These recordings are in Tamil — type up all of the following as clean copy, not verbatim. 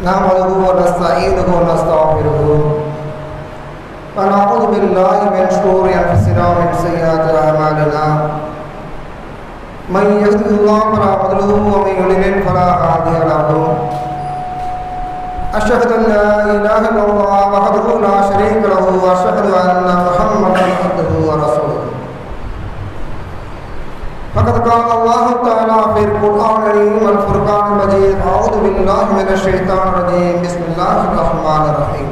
نحمده ونستعينه ونستغفره ونعوذ بالله من شرور أنفسنا ومن سيئات أعمالنا من يهده الله فلا مضل له ومن يضلل فلا هادي له أشهد أن لا إله إلا الله وحده لا شريك له وأشهد أن محمدا عبده ورسوله فقد قال الله تعالى في القرآن الكريم والفرقان المجيد أعوذ بالله من الشيطان الرجيم بسم الله الرحمن الرحيم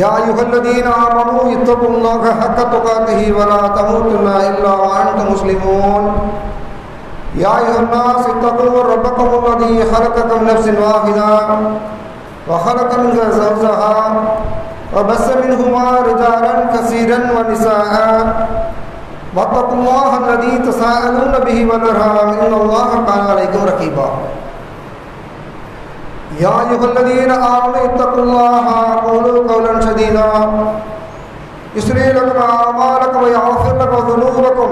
يا أيها الذين آمنوا اتقوا الله حق تقاته ولا تموتن إلا وأنتم مسلمون يا أيها الناس اتقوا ربكم الذي خلقكم من نفس واحدة وخلق منها زوجها وبث منهما رجالا كثيرا ونساء واتقوا الله الذي تساءلون به والأرحام إن الله كان عليكم رقيبا يا أيها الذين آمنوا اتقوا الله وقولوا قولا سديدا يصلح لكم أعمالكم ويغفر لكم ذنوبكم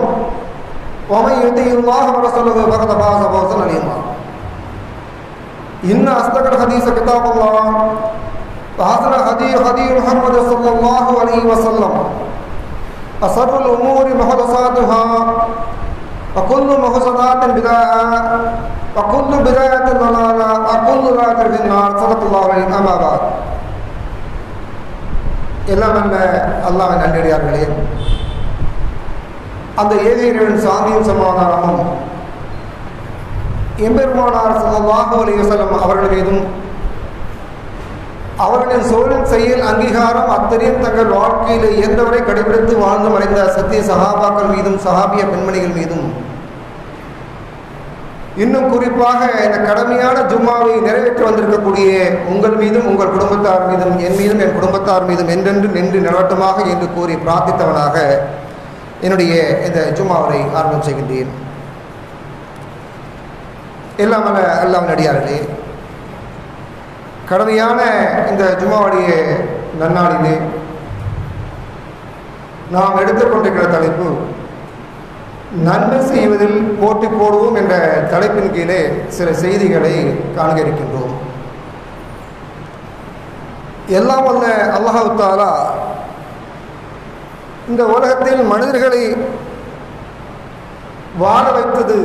ومن يطع الله ورسوله فقد فاز فوزا عظيما إن أصدق الحديث كتاب الله وأحسن الهدي هدي محمد صلى الله عليه وسلم أشر الأمور محدثاتها وكل محدثات بدعة وكل بدعة ضلالة وكل ضلالة في النار صدق الله العظيم أما بعد எல்லாம் நல்ல அல்லாஹ்வின் நல்லடியார்களே, அந்த ஏகையின் சாந்தியும் சமாதானமும் எம்பெருமானார் ஸல்லல்லாஹு அலைஹி வஸல்லம் அவர்கள் மீதும் அவர்களின் சொல்லின் செயல் அங்கீகாரம் அத்தனையும் தங்கள் வாழ்க்கையில் இயன்றவரை கடைபிடித்து வாழ்ந்து மறைந்த சத்திய சஹாபாக்கள் மீதும் சஹாபிய பெண்மணிகள் மீதும் இன்னும் குறிப்பாக இந்த கடமையான ஜும்மாவை நிறைவேற்றி வந்திருக்கக்கூடிய உங்கள் மீதும் உங்கள் குடும்பத்தார் மீதும் என் மீதும் என் குடும்பத்தார் மீதும் என்றென்று நின்று நிலவட்டமாக என்று கூறி பிரார்த்தித்தவனாக என்னுடைய இந்த ஜும்மாவை ஆரம்பம் செய்கின்றேன். எல்லாம் அல்லாஹ்வின் அடியார்களே, கடமையான இந்த ஜும்மாவுடைய நன்னாளிலே நாம் எடுத்துக்கொண்டிருக்கிற தலைப்பு நன்மை செய்வதில் போட்டி போடுவோம் என்ற தலைப்பின் கீழே சில செய்திகளை காண்க இருக்கின்றோம். எல்லாம் வல்ல அல்லாஹ் தஆலா இந்த உலகத்தில் மனிதர்களை வாழ வைத்தது,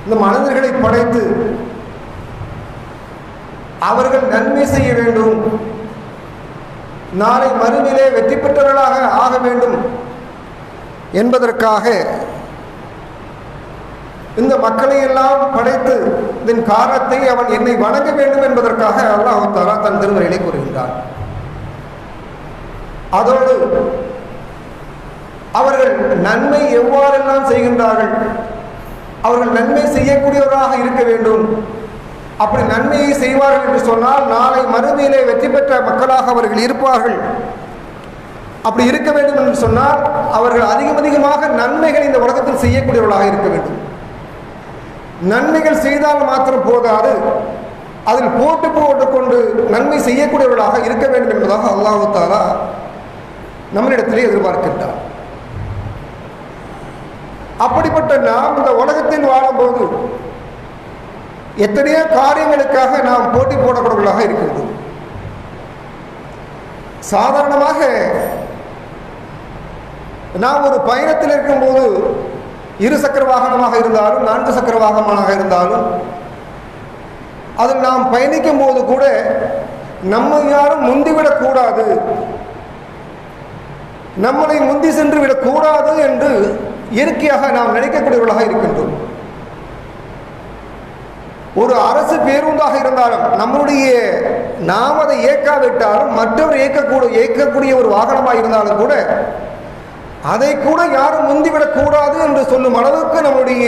இந்த மனிதர்களை படைத்து அவர்கள் நன்மை செய்ய வேண்டும், நாளை மறுமையிலே வெற்றி பெற்றவர்களாக ஆக வேண்டும் என்பதற்காக இந்த மக்களை எல்லாம் படைத்து இதன் காரணத்தை அவன் என்னை வணங்க வேண்டும் என்பதற்காக அல்லாஹ் தஆலா தன் திருமறையிலே கூறுகின்றார். அதோடு அவர்கள் நன்மை எவ்வாறெல்லாம் செய்கின்றார்கள், அவர்கள் நன்மை செய்யக்கூடியவராக இருக்க வேண்டும். அப்படி நன்மையை செய்வார்கள் என்று சொன்னால் நாளை மறுமையிலே வெற்றி பெற்ற மக்களாக அவர்கள் இருப்பார்கள். அப்படி இருக்க வேண்டும் என்று சொன்னால் அவர்கள் அதிகமாக நன்மைகள் இந்த உலகத்தில் செய்யக்கூடியவர்களாக இருக்க வேண்டும். நன்மைகள் செய்தால் மாத்திரம் போதாது, அதில் போட்டு போட்டுக்கொண்டு நன்மை செய்யக்கூடியவர்களாக இருக்க வேண்டும் என்பதாக அல்லாஹ் தஆலா நம்மளிடத்திலே எதிர்பார்க்கின்றார். அப்படிப்பட்ட நாம் இந்த உலகத்தில் வாழும்போது எத்தனையோ காரியங்களுக்காக நாம் போட்டி போடக்கூடியவர்களாக இருக்கின்றோம். சாதாரணமாக நாம் ஒரு பயணத்தில் இருக்கும்போது, இரு சக்கர வாகனமாக இருந்தாலும் 4 சக்கர வாகனமாக இருந்தாலும், அதில் நாம் பயணிக்கும் போது கூட நம்மை யாரும் முந்திவிடக்கூடாது, நம்மளை முந்தி சென்று விடக்கூடாது என்று இயற்கையாக நாம் நினைக்கக்கூடியவர்களாக இருக்கின்றோம். ஒரு அரசு பேருந்தாக இருந்தாலும் நம்முடைய நாம் அதை இயக்காவிட்டாலும் மற்றவர் இயக்கக்கூடிய ஒரு வாகனமாக இருந்தாலும் கூட அதை கூட யாரும் முந்திவிடக்கூடாது என்று சொல்லும் அளவுக்கு நம்முடைய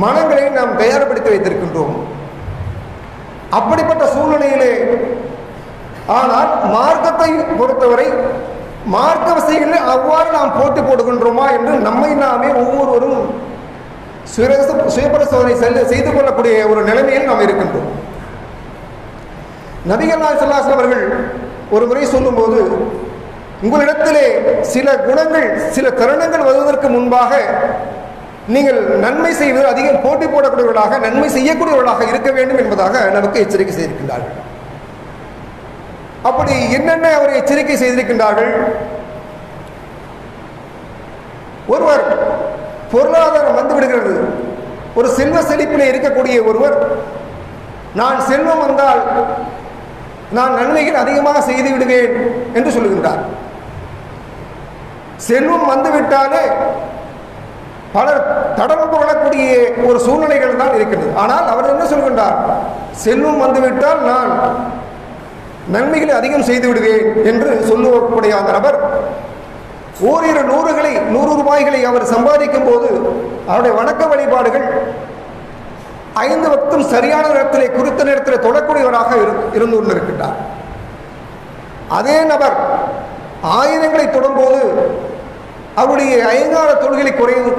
மனங்களை நாம் தயார்படுத்தி வைத்திருக்கின்றோம். அப்படிப்பட்ட சூழ்நிலையிலே ஆனால் மார்க்கத்தை பொறுத்தவரை மார்க்க விஷயங்களில் அவ்வாறு நாம் போட்டி போடுகின்றோமா என்று நம்மை நாமே ஒவ்வொருவரும் சுயபரிசோதனை செய்து கொள்ளக்கூடிய ஒரு நிலைமையில் நாம் இருக்கின்றோம். நபிகள் நாயகம் ஸல்லல்லாஹு அலைஹி வஸல்லம் அவர்கள் ஒரு முறை சொல்லும்போது, உங்களிடத்திலே சில குணங்கள் சில தருணங்கள் வருவதற்கு முன்பாக நீங்கள் நன்மை செய்வது அதிகம் போட்டி போடக்கூடியவர்களாக, நன்மை செய்யக்கூடியவர்களாக இருக்க வேண்டும் என்பதாக நமக்கு எச்சரிக்கை செய்திருக்கின்றார்கள். அப்படி என்னென்ன அவர் எச்சரிக்கை செய்திருக்கின்றார்கள்? ஒருவர் பொருளாதாரம் வந்து விடுகிறது, ஒரு செல்வ செழிப்பிலே இருக்கக்கூடிய ஒருவர், நான் செல்வம் வந்தால் நான் நன்மைகள் அதிகமாக செய்து விடுவேன் என்று சொல்லுகின்றார். செல்வம் வந்துவிட்டாலே பலர் தடம் புரளக்கூடிய ஒரு சூழ்நிலைகள் தான் இருக்கிறது. ஆனால் அவர் என்ன சொல்கின்றார்? செல்வம் வந்துவிட்டால் நான் நன்மைகளை அதிகம் செய்து விடுவேன் என்று சொல்லக்கூடிய அந்த நபர் ஓரிரு 100 ரூபாய்களை அவர் சம்பாதிக்கும் போது அவருடைய வணக்க வழிபாடுகள் 5 வக்தும் சரியான நேரத்திலே, குறித்த நேரத்தில் தொழக்கூடியவராக இருந்து கொண்டிருக்கின்றார். அதே நபர் ஆயுதங்களை தொடும்போது அவருடைய ஐங்கால தொழுகைகளை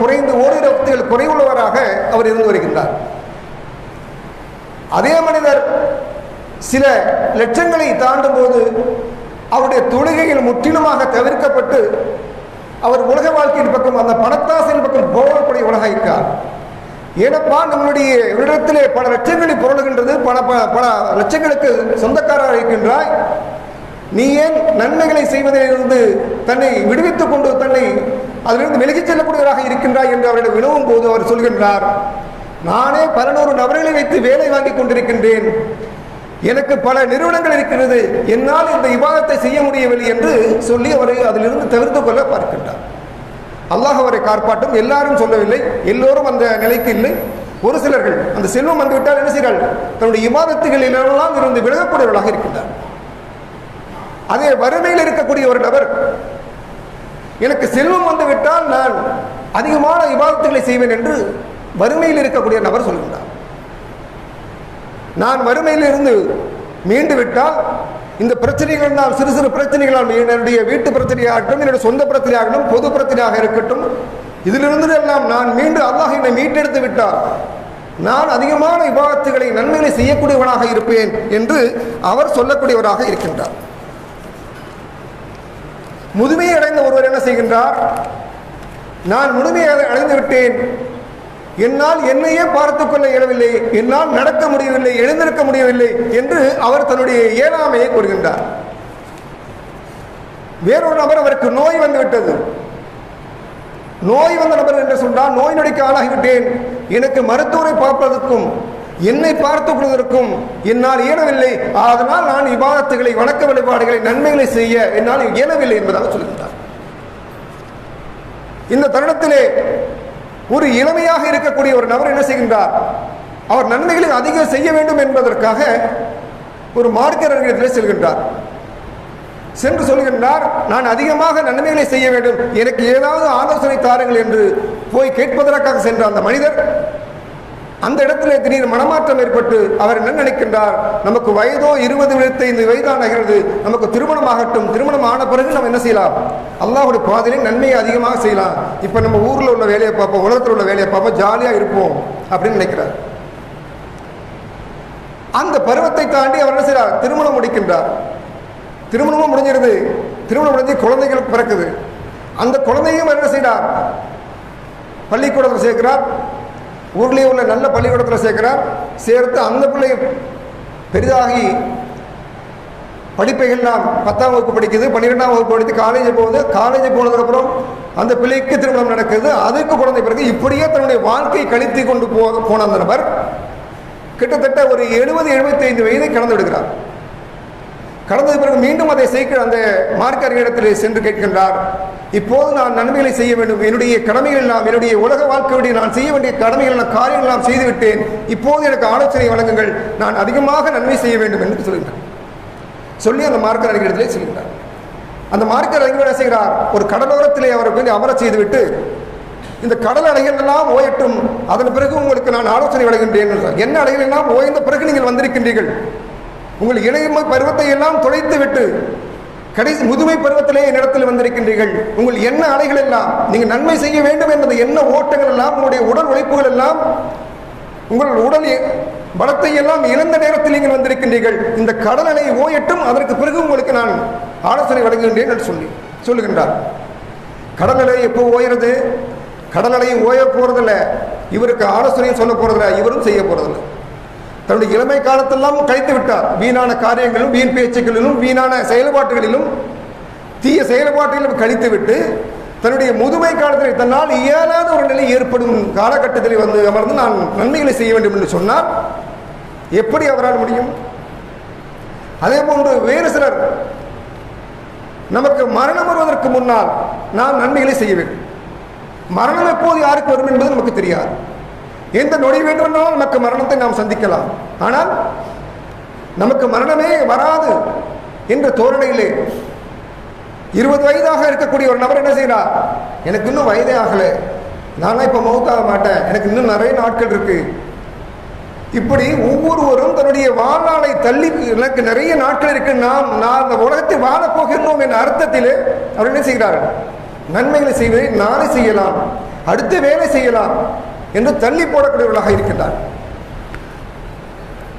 குறைந்து ஓரிரு வக்துகள் குறைவுள்ளவராக அவர் இருந்து வருகின்றார். அதே மனிதர் சில லட்சங்களை தாண்டும் போது அவருடைய தொழுகைகள் முற்றிலுமாக தவிர்க்கப்பட்டு அவர் உலக வாழ்க்கையின் பக்கம், அந்த பணத்தாசின் பக்கம் போகக்கூடிய உலகம் இருக்கிறார். ஏனப்பா, நம்முடைய இடத்திலே பல லட்சங்களை புரளுகின்றது, பல லட்சங்களுக்கு சொந்தக்காரராக இருக்கின்றாய், நீ ஏன் நன்மைகளை செய்வதிலிருந்து தன்னை விடுவித்துக் கொண்டு தன்னை அதிலிருந்து விலகிச் செல்லக்கூடியவராக இருக்கின்றாய் என்று அவரிடம் வினவும் போது அவர் சொல்கின்றார், நானே 11 நபர்களை வைத்து வேலை வாங்கி கொண்டிருக்கின்றேன், எனக்கு பல நிறுவனங்கள் இருக்கிறது, என்னால் இந்த இபாதத்தை செய்ய முடியவில்லை என்று சொல்லி அவரை அதிலிருந்து தவிர்த்து கொள்ள பார்க்கின்றார். அல்லாஹ் அவரை காப்பாற்றும். எல்லாரும் சொல்லவில்லை, எல்லோரும் அந்த நிலைக்கு இல்லை. ஒரு சிலர்கள் அந்த செல்வம் வந்துவிட்டால் என்ன செய்கிறார்கள்? தன்னுடைய இபாதத்துகளிலெல்லாம் இருந்து விலகக்கூடியவர்களாக இருக்கின்றார். அதே வறுமையில் இருக்கக்கூடிய ஒரு நபர், எனக்கு செல்வம் வந்துவிட்டால் நான் அதிகமான இபாதத்துகளை செய்வேன் என்று வறுமையில் இருக்கக்கூடிய நபர் சொல்கின்றார். நான் வறுமையில் இருந்து மீண்டு விட்டால் இந்த பிரச்சனைகள் தான் சிறு சிறு பிரச்சனைகளால், என்னுடைய வீட்டு பிரச்சனையாகட்டும், என்னுடைய சொந்த பிரச்சனையாகட்டும், பொது பிரச்சனையாக இருக்கட்டும், இதிலிருந்து எல்லாம் நான் மீண்டு அல்லாஹ் என்னை மீட்டெடுத்து விட்டால் நான் அதிகமான இபாதத்துகளை நன்மைகளை செய்யக்கூடியவனாக இருப்பேன் என்று அவர் சொல்லக்கூடியவராக இருக்கின்றார். முதுமையை அடைந்த ஒருவர் என்ன செய்கின்றார்? நான் முதுமையை அடைந்து விட்டேன், என்னால் என்னையே பார்த்துக் கொள்ள இயலவில்லை, என்னால் நடக்க முடியவில்லை, எழுந்திருக்க முடியவில்லை என்று அவர் தன்னுடைய இயலாமையை கூறுகின்றார். வேறொரு நபர், அவருக்கு நோய் வந்துவிட்டது. நோய் வந்த நபர் என்று சொன்னால், நோய் நொடிக்கு ஆளாகிவிட்டேன், எனக்கு மருத்துவரை பார்ப்பதற்கும் என்னை பார்த்துக் கொள்வதற்கும் என்னால் இயலவில்லை, அதனால் நான் இபாதத்துகளை, வணக்க வழிபாடுகளை, நன்மைகளை செய்ய என்னால் இயலவில்லை என்பதாக சொல்கின்றார். இந்த தருணத்திலே ஒரு இளமையாக இருக்கக்கூடிய ஒரு நபர் என்ன செய்கின்றார்? அவர் நன்மைகளை அதிகம் செய்ய வேண்டும் என்பதற்காக ஒரு மார்க்கறிஞரிடத்திலே செல்கின்றார். சென்று சொல்கின்றார், நான் அதிகமாக நன்மைகளை செய்ய வேண்டும், எனக்கு ஏதாவது ஆலோசனை தாருங்கள் என்று போய் கேட்பதற்காக சென்ற அந்த மனிதர் அந்த இடத்திலே திடீர் மனமாற்றம் ஏற்பட்டு அவர் என்ன நினைக்கின்றார்? நமக்கு வயதோ 20, 25 வயதாகிறது, நமக்கு திருமணமாகட்டும், திருமணம் ஆன பிறகு நம்ம என்ன செய்யலாம்? அல்லாஹ்வுடைய பாதையிலே நன்மையை அதிகமாக செய்யலாம், இப்போ நம்ம ஊரில் உள்ள வேலையை பார்ப்போம், உலகத்தில் உள்ள வேலையை பார்ப்போம், ஜாலியாக இருப்போம் அப்படின்னு நினைக்கிறார். அந்த பருவத்தை தாண்டி அவர் என்ன செய்கிறார்? திருமணம் முடிக்கின்றார். திருமணமும் முடிஞ்சிருது. திருமணம் முடிஞ்சு குழந்தைகள் பிறக்குது. அந்த குழந்தையும் என்ன செய்கிறார்? பள்ளிக்கூடத்தில் சேர்க்கிறார். ஊர்லேயே உள்ள நல்ல பள்ளிக்கூடத்தில் சேர்க்கிறார். சேர்த்து அந்த பிள்ளை பெரிதாகி படிப்பைகள்லாம் 10ஆம் வகுப்பு படிக்குது, 12ஆம் வகுப்பு படித்து காலேஜ் போகுது. காலேஜ் போனதுக்கப்புறம் அந்த பிள்ளைக்கு திருமணம் நடக்குது, அதுக்கு குழந்தை பிறகு இப்படியே தன்னுடைய வாழ்க்கை கழித்து கொண்டு போன அந்த நபர் கிட்டத்தட்ட ஒரு 70-75 வயதை கடந்து விடுகிறார். கடந்தது பிறகு மீண்டும் அதை அந்த மார்க்கறிஞரிடத்தில் சென்று கேட்கின்றார், இப்போது நான் நன்மைகளை செய்ய வேண்டும், என்னுடைய கடமைகள் எல்லாம், என்னுடைய உலக வாழ்க்கையுடைய நான் செய்ய வேண்டிய கடமைகள், காரியங்கள் எல்லாம் செய்துவிட்டேன், இப்போது எனக்கு ஆலோசனை வழங்குங்கள், நான் அதிகமாக நன்மை செய்ய வேண்டும் என்று சொல்கின்றார். சொல்லி அந்த மார்க்கறிஞரிடத்திலே செல்கின்றார். அந்த மார்க்கறிஞர் என்ன செய்கிறார்? ஒரு கடலோரத்திலே அவருக்கு அமர செய்துவிட்டு, இந்த கடல் அலைகள் எல்லாம் ஓயட்டும், அதன் பிறகு உங்களுக்கு நான் ஆலோசனை வழங்குகின்றேன் என்றார். என்ன அலைகள் எல்லாம் ஓய்ந்த பிறகு நீங்கள் வந்திருக்கின்றீர்கள், உங்கள் இளைமை பருவத்தை எல்லாம் தொலைத்து விட்டு கடைசி முதுமை பருவத்திலே என்னிடத்தில் வந்திருக்கின்றீர்கள், உங்கள் என்ன அலைகள் எல்லாம், நீங்கள் நன்மை செய்ய வேண்டும் என்பது என்ன ஓட்டங்கள் எல்லாம், உங்களுடைய உடல் உழைப்புகள் எல்லாம், உங்கள் உடல் பலத்தை எல்லாம் இழந்த நேரத்தில் நீங்கள் வந்திருக்கின்றீர்கள், இந்த கடல் அலை ஓயட்டும், அதற்கு பிறகு உங்களுக்கு நான் ஆலோசனை வழங்குகின்றேன் என்று சொல்லுகின்றார். கடல் அலை எப்போ ஓய்கிறது? கடல் அலையும் ஓய போறதில்ல, இவருக்கு ஆலோசனையும் சொல்ல போறதில்ல, இவரும் செய்ய போறதில்லை. தன்னுடைய இளமை காலத்தெல்லாம் கழித்து விட்டார். வீணான காரியங்களிலும் வீண் பேச்சுக்களிலும் வீணான செயல்பாட்டுகளிலும் தீய செயல்பாட்டிலும் கழித்து விட்டு தன்னுடைய முதுமை காலத்தில் தன்னால் இயலாத ஒரு நிலை ஏற்படும் காலகட்டத்தில் வந்து அமர்ந்து நான் நன்மைகளை செய்ய வேண்டும் என்று சொன்னால் எப்படி அவரால் முடியும்? அதே போன்று வேறு சிலர் நமக்கு மரணம் வருவதற்கு முன்னால் நாம் நன்மைகளை செய்ய வேண்டும். மரணம் எப்போது யாருக்கு வரும் என்பது நமக்கு தெரியாது. எந்த நொடி வேண்டுமென்றாலும் நமக்கு மரணத்தை நாம் சந்திக்கலாம். ஆனால் நமக்கு மரணமே வராது என்ற தோரணையிலே 20 வயதாக இருக்கக்கூடிய ஒரு நபர் என்ன செய்யறார்? எனக்கு இன்னும் வயதே ஆகலை, நானா இப்போ மௌத்தாக மாட்டேன், எனக்கு இன்னும் நிறைய நாட்கள் இருக்கு. இப்படி ஒவ்வொருவரும் தன்னுடைய வாழ்நாளை தள்ளி எனக்கு நிறைய நாட்கள் இருக்கு, நான் அந்த உலகத்தை வாழப் போகிறோம் என்ற அர்த்தத்திலே அவர் என்ன செய்கிறார்கள்? நன்மைகளை செய்வதை நாளை செய்யலாம், அடுத்த வேலை செய்யலாம் என்று தள்ளி போடக்கூடியவர்களாக இருக்கின்றார்.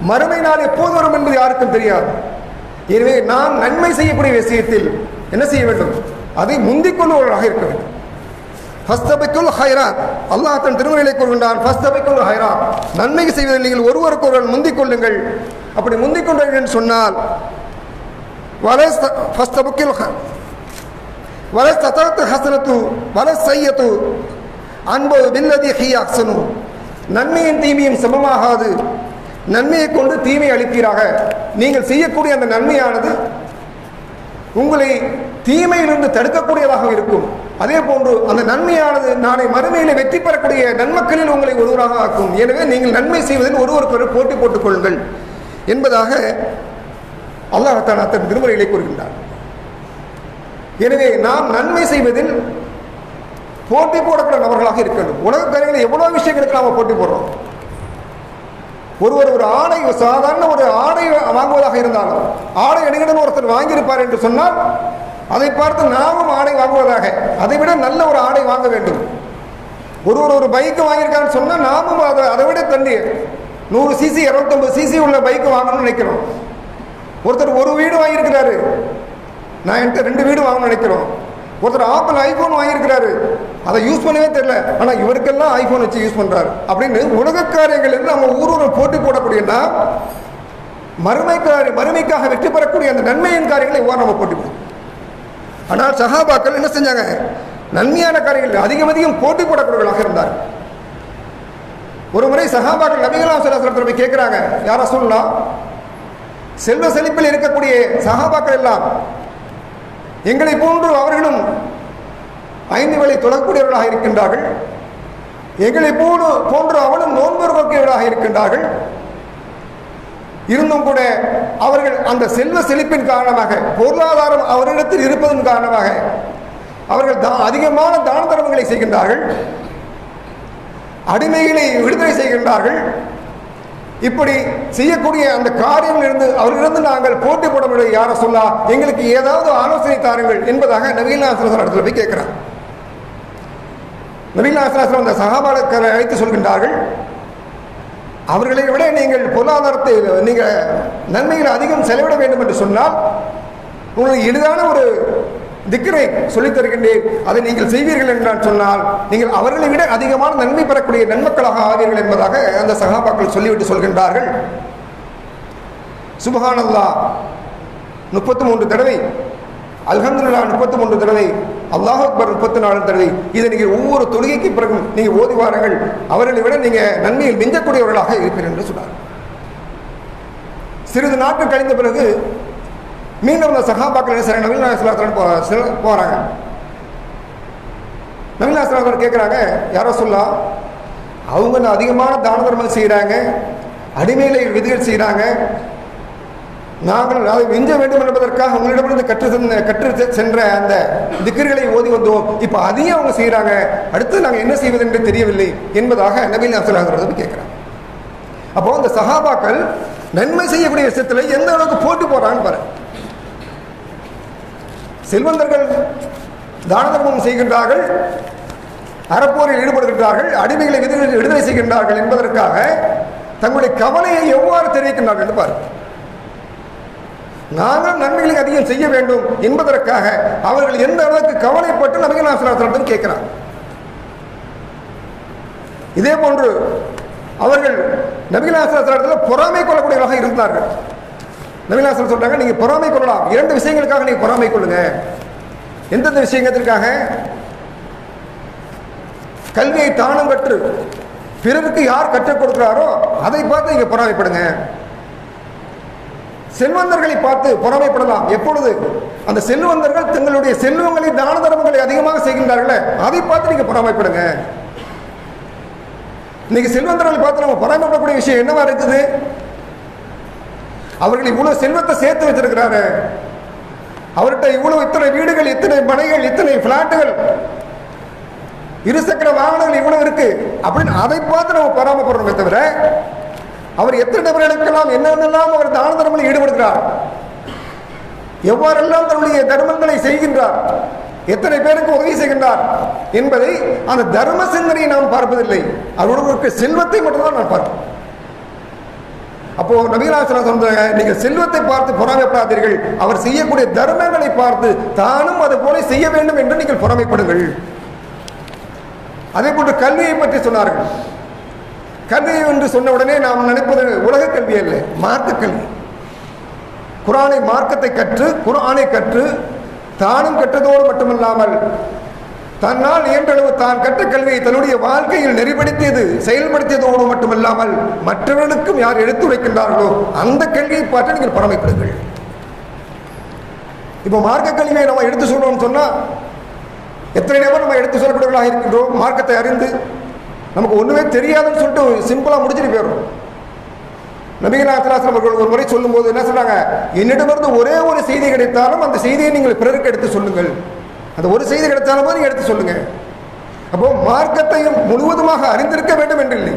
மறுமை நாள் எப்போது வரும் என்பது யாருக்கும் தெரியாது. எனவே நாம் நன்மை செய்யக்கூடிய விஷயத்தில் என்ன செய்ய வேண்டும்? அதை முந்திக் கொள்பவர்களாக இருக்க வேண்டும். ஃபஸ்தபிக்குல் ஹைராத், அல்லாஹ் தன் திருமறையிலே கூறுகின்றான், ஃபஸ்தபிக்குல் ஹைராத், நன்மை செய்வதில் நீங்கள் ஒருவருக்கு ஒருவர் முந்திக் கொள்ளுங்கள். அப்படி முந்திக் கொண்டீர்கள் என்று சொன்னால் நன்மையும் தீமையும் சமமாகாது. நன்மையை கொண்டு தீமை அளிப்பீராக. நீங்கள் செய்யக்கூடிய அந்த நன்மையானது உங்களை தீமையிலிருந்து தடுக்கக்கூடியதாக இருக்கும். அதே போன்று அந்த நன்மையானது நாளை மறுமையில வெற்றி பெறக்கூடிய நன்மக்களில் உங்களை ஒருவராக ஆக்கும். எனவே நீங்கள் நன்மை செய்வதில் ஒருவருக்கு போட்டி போட்டுக் கொள்ளுங்கள் என்பதாக அல்லாஹ் தஆலா தன் திருமறையிலே கூறுகின்றார். எனவே நாம் நன்மை செய்வதில் போட்டி போடக்கூடிய நபர்களாக இருக்க வேண்டும். உலக காரியங்களில் எவ்வளவு விஷயங்களுக்கு நாம் போட்டி போடுறோம். ஒருவர் ஒரு ஆடை, சாதாரண ஒரு ஆடை வாங்குவதாக இருந்தாலும், ஆடை அணிகடன் ஒருத்தர் வாங்கியிருப்பார் என்று சொன்னால் அதை பார்த்து நாமும் ஆடை வாங்குவதாக, அதை விட நல்ல ஒரு ஆடை வாங்க வேண்டும். ஒருவர் ஒரு பைக்கு வாங்கியிருக்கான்னு சொன்னால் நாமும் அதை விட தண்ணி 100 சிசி 250 சிசி உள்ள பைக்கு வாங்கணும்னு நினைக்கிறோம். ஒருத்தர் ஒரு வீடு வாங்கியிருக்கிறாரு, நான் என்கிட்ட 2 வீடு வாங்கணும்னு நினைக்கிறோம். ஒருத்தர் ஆப்பிள் ஐபோன் வாங்கியிருக்கிறாரு, அதை யூஸ் பண்ணவே தெரியல, ஆனால் இவருக்கெல்லாம் ஐபோன் வச்சு யூஸ் பண்றாரு. அப்படின்னு உலக காரியங்களில் நம்ம ஊரூரை போட்டி போடக்கூடியன்னா மறுமைக்காக வெற்றி பெறக்கூடிய அந்த நன்மையின் காரியங்களை எவ்வாறு நம்ம போட்டி போடுவோம்? ஆனால் சஹாபாக்கள் என்ன செஞ்சாங்க? நன்மையான காரியங்கள் அதிகம் போட்டி போடக்கூடியவர்களாக இருந்தார். ஒரு முறை சஹாபாக்கள் நபிகள் ஸல்லல்லாஹு அலைஹி வஸல்லம் போய் கேட்கிறாங்க, யா ரசூலுல்லாஹ், செல்வ செழிப்பில் இருக்கக்கூடிய சஹாபாக்கள் எல்லாம் எங்களை போன்று அவர்களும் 5 வேளை தொழக்கூடியவர்களாக இருக்கின்றார்கள், எங்களை போன்று அவனும் நோன்பு நோக்கியவர்களாக இருக்கின்றார்கள். இருந்தும் கூட அவர்கள் அந்த செல்வ செழிப்பின் காரணமாக, பொருளாதாரம் அவரிடத்தில் இருப்பதன் காரணமாக அவர்கள் அதிகமான தான தர்மங்களை செய்கின்றார்கள், அடிமைகளை விடுதலை செய்கின்றார்கள். இப்படி செய்யக்கூடிய அந்த காரியங்களிலிருந்து அவர்களிருந்து நாங்கள் போட்டி போட முடியாது, யார சொல்லா, எங்களுக்கு ஏதாவது ஆலோசனை தாருங்கள் என்பதாக நபிகள் நாயகம் ஸல்லல்லாஹு அலைஹி வஸல்லம் கேட்கிறார். நபிகள் நாயகம் ஸல்லல்லாஹு அலைஹி வஸல்லம் அந்த சஹாபாக்களை அழைத்து சொல்கின்றார்கள், அவர்களை விட நீங்கள் பொருளாதாரத்தை நீங்கள் நன்மைகளை அதிகம் செலவிட வேண்டும் என்று சொன்னால் உங்களுக்கு எளிதான ஒரு திக்ரை சொல்லித் தருகின்றேன், அதை நீங்கள் செய்வீர்கள் என்றால் சொன்னால் நீங்கள் அவர்களை விட அதிகமான நன்மை பெறக்கூடிய நன்மக்களாக ஆவீர்கள் என்பதாக அந்த சஹாபாக்கள் சொல்லிவிட்டு சொல்கின்றார்கள். சுப்ஹானல்லாஹ் 33 தடவை, அல்ஹம்துலில்லாஹ் 33 தடவை, அல்லாஹ் அக்பர் 34 தடவை. இதை நீங்கள் ஒவ்வொரு தொழுகைக்கு பிறகும் நீங்கள் ஓதி வாருங்கள், அவர்களை விட நீங்கள் நன்மையில் மிஞ்சக்கூடியவர்களாக இருப்பீர்கள் என்று சொன்னார். சிறிது நாட்கள் கழிந்த பிறகு மீண்டும் அந்த சஹாபாக்கள் நபிகள் நாயகம் ஸல்லல்லாஹு அலைஹி வஸல்லம் போறாங்க. நபிகள் நாயகம் ஸல்லல்லாஹு அலைஹி வஸல்லம் கேட்குறாங்க, யா ரசூலுல்லாஹ், அவங்க அதிகமான தான தர்மம் செய்கிறாங்க, அடிமைகளை விதிகள் செய்கிறாங்க, நாங்கள் அதை விஞ்ச வேண்டும் என்பதற்காக உங்களிடமிருந்து கற்று சென்ற அந்த திக்ர்களை ஓதி வந்தோம், இப்போ அதையும் அவங்க செய்கிறாங்க, அடுத்து நாங்கள் என்ன செய்வது என்று தெரியவில்லை என்பதாக நபிகள் நாயகம் ஸல்லல்லாஹு அலைஹி வஸல்லம் கேட்குறாங்க. அப்போ அந்த சஹாபாக்கள் நன்மை செய்யக்கூடிய விஷயத்தில் எந்த அளவுக்கு போட்டி போடுறாங்கன்னு பாரு. செல்வந்தர்கள் தான தர்மம் செய்கின்றார்கள், அறப்போரில் ஈடுபடுகின்றார்கள், அடிமைகளை விடுதலை செய்கின்றார்கள் என்பதற்காக தங்களுடைய கவலையை எவ்வாறு தெரிவிக்கின்றார்கள் என்று பாருங்கள். நாங்கள் நன்மைகளை அதிகம் செய்ய வேண்டும் என்பதற்காக அவர்கள் எந்த அளவுக்கு கவலைப்பட்டு நபிகள் நாயகம் ஸல்லல்லாஹு அலைஹி வஸல்லம் கேட்கிறார். இதே போன்று அவர்கள் நபிகள் ஸல்லல்லாஹு பொறாமை கொள்ளக்கூடியவர்களாக இருந்தார்கள். நபிகள் ஸல்லல்லாஹு சொல்றாங்க, நீங்க பொறாமை கொள்ளலாம், 2 விஷயங்களுக்காக நீங்க பொறாமை கொள்ளுங்க. எந்தெந்த விஷயத்திற்காக? கல்வியை தானும் கற்று பிறருக்கு யார் கற்றுக் கொடுக்கிறாரோ அதை பார்த்து நீங்க பொறாமைப்படுங்க. செல்வந்தர்களை பார்த்து பொறாமைப்படலாம். எப்பொழுது? அந்த செல்வந்தர்கள் தங்களுடைய செல்வங்களை தான தர்மங்களை அதிகமாக செய்கின்றார்களே அதை பார்த்து நீங்க பொறாமைப்படுங்க. இன்னைக்கு செல்வந்தர்களை பார்த்து நம்ம பொறாமைப்படக்கூடிய விஷயம் என்னவா இருக்குது? அவர்கள் இவ்வளவு செல்வத்தை சேர்த்து வச்சிருக்கிறாரு, அவர்கிட்ட இவ்வளவு இத்தனை வீடுகள், இத்தனை மனைகள், இத்தனை பிளாட்டுகள், இருசக்கர வாகனங்கள் இவ்வளவு இருக்கு அப்படின்னு அதை பார்த்து நம்ம பொறாமைப்படுறோமே தவிர அவர் எத்தனை நபர்களுக்கெல்லாம் என்னென்னலாம் அவர் தான தர்மங்களில் ஈடுபடுகிறார், எவ்வாறெல்லாம் தன்னுடைய தர்மங்களை செய்கின்றார், எத்தனை பேருக்கு உதவி செய்கின்றார் என்பதை அந்த தர்ம சிந்தனையை நாம் பார்ப்பதில்லை. அவர்களுக்கு செல்வத்தை மட்டும்தான் நான் பார்ப்பேன். அப்போ நபிகள் ஸல்லல்லாஹு சொன்னாங்க, நீங்கள் செல்வத்தை பார்த்து பொறாமைப்படாதீர்கள், அவர் செய்யக்கூடிய தர்மங்களை பார்த்து தானும் அது போல செய்ய வேண்டும் என்று நீங்கள் பொறாமைப்படுங்கள். அதே போன்று கல்வியை பற்றி சொன்னார்கள். கல்வி என்று சொன்ன உடனே நாம் நினைப்பது உலக கல்வி அல்ல, மார்க்க கல்வி. குர்ஆனை மார்க்கத்தை கற்று குர்ஆனை கற்று தானும் கற்றதோடு மட்டுமல்லாமல் தன்னால் இயன்றளவு தான் கற்ற கல்வியை தன்னுடைய வாழ்க்கையில் நெறிப்படுத்தியது செயல்படுத்தியதோடு மட்டுமல்லாமல் மற்றவர்களுக்கும் யார் எடுத்துரைக்கின்றார்களோ அந்த கல்வியை பார்த்து நீங்கள் பொறாமைப்படுங்கள். இப்போ மார்க்க கல்வியை நம்ம எடுத்து சொல்றோம்னு சொன்னா எத்தனை நபர் நம்ம எடுத்து சொல்லக்கூடியவர்களாக இருக்கின்றோம். மார்க்கத்தை அறிந்து நமக்கு ஒண்ணுமே தெரியாதுன்னு சொல்லிட்டு சிம்பிளா முடிச்சுட்டு போயிடும். நபிகள் ஸல்லல்லாஹு அவர்கள் ஒரு முறை சொல்லும் போது என்ன சொல்றாங்க, என்னிடமிருந்து ஒரே ஒரு செய்தி கிடைத்தாலும் அந்த செய்தியை நீங்கள் பிறருக்கு எடுத்து சொல்லுங்கள். அந்த ஒரு செய்தி கிடைத்தாலும் நீங்க எடுத்து சொல்லுங்க. அப்போ மார்க்கத்தையும் முழுவதுமாக அறிந்திருக்க வேண்டும் என்றில்லை,